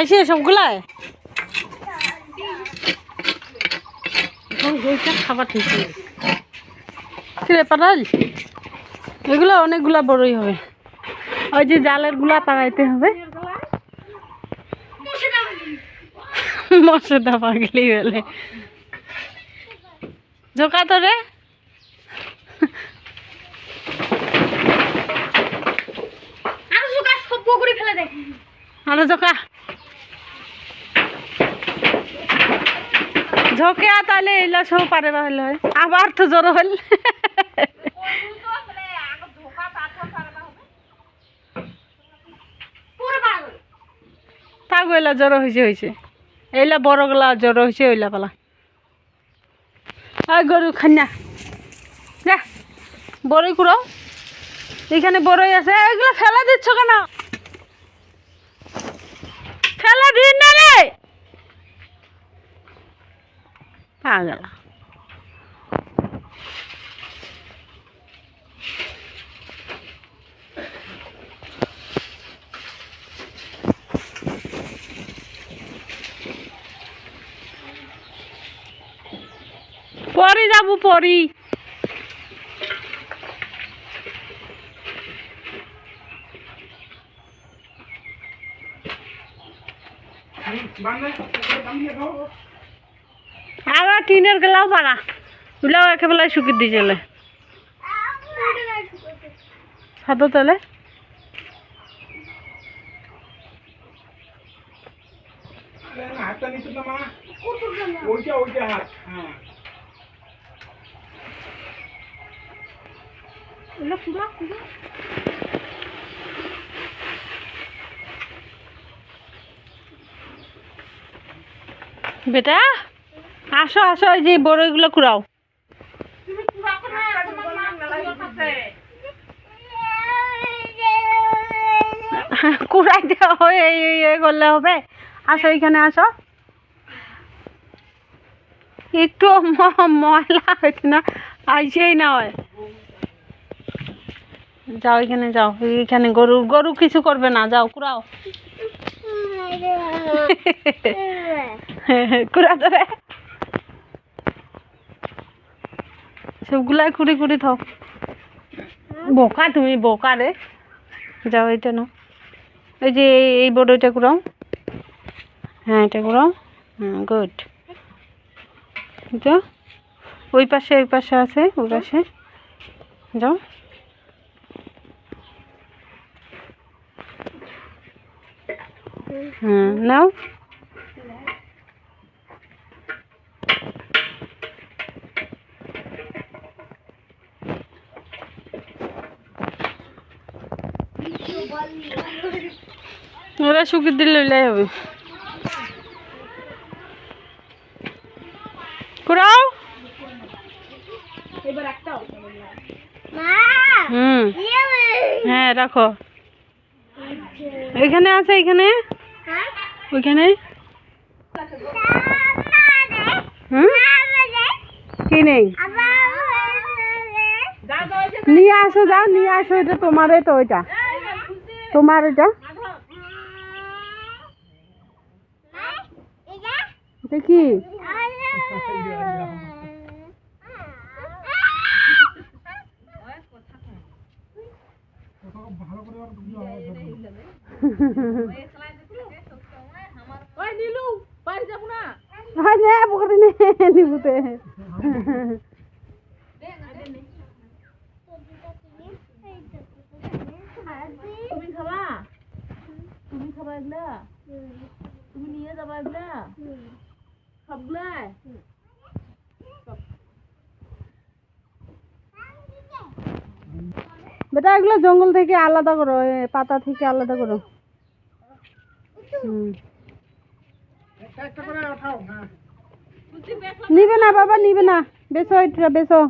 খাইছে সবগুলাই খাবার ঠিক পারাল এগুলো অনেকগুলা বড়ই হবে ওই যে জালের গুলা পাকাইতে হবে মশলা পাগলি বলে জোকা তো রে আরো জোকা ঝোঁকে তাহলে এলা সব পারে হলে আবার তো জ্বর হল থাকো এলা জ্বর হয়েছে এইলা বড় গলা জ্বর হয়েছে ওইলা পালা আর গরু খান্না যা বড়ই কুড়াও এখানে বড়ই আছে এগুলো ফেলা দিচ্ছ কেন ফেলা দিন না রে পাগলা পরে যাবো পরি আবার টিনের গেলাও পারা ওগুলাও একেবেলায় শুকিয়ে দিয়ে চলে ছাদো তাহলে বেটা আসো আসো এই যে বড়ইগুলো কুড়াও কুড়াই দেওয়া হয় এই করলে হবে আসো এখানে আসো একটু ময়লা হয়েছে না আইসেই না হয় যাও এখানে যাও এখানে গরু গরু কিছু করবে না যাও কুড়াও কুড়া ধরে সবগুলাই কুড়ি কুড়ি থাও বোকা তুমি বোকা রে যাও এটা নাও এই যে এই বড়ইটা কুড়াও হ্যাঁ এটা কুড়াও হ্যাঁ গুড যাও ওই পাশে আছে ওই পাশে যাও হ্যাঁ নাও ওরা শুকিয়ে দিলে লইলাই হবে কুড়াও হ্যাঁ রাখো এখানে আছে এখানে ওইখানে কি নেই নিয়ে আসো যাও নিয়ে আসো এটা তোমারই তো ওইটা তোমার এটা কি নিবুতে তুমি খাবা এগুলা তুমি নিয়ে যাবা এগুলা সবগুলাই বেটা এগুলো জঙ্গল থেকে আলাদা করো পাতা থেকে আলাদা করো নিবে না বাবা নিবে না বেচো এটা বেচো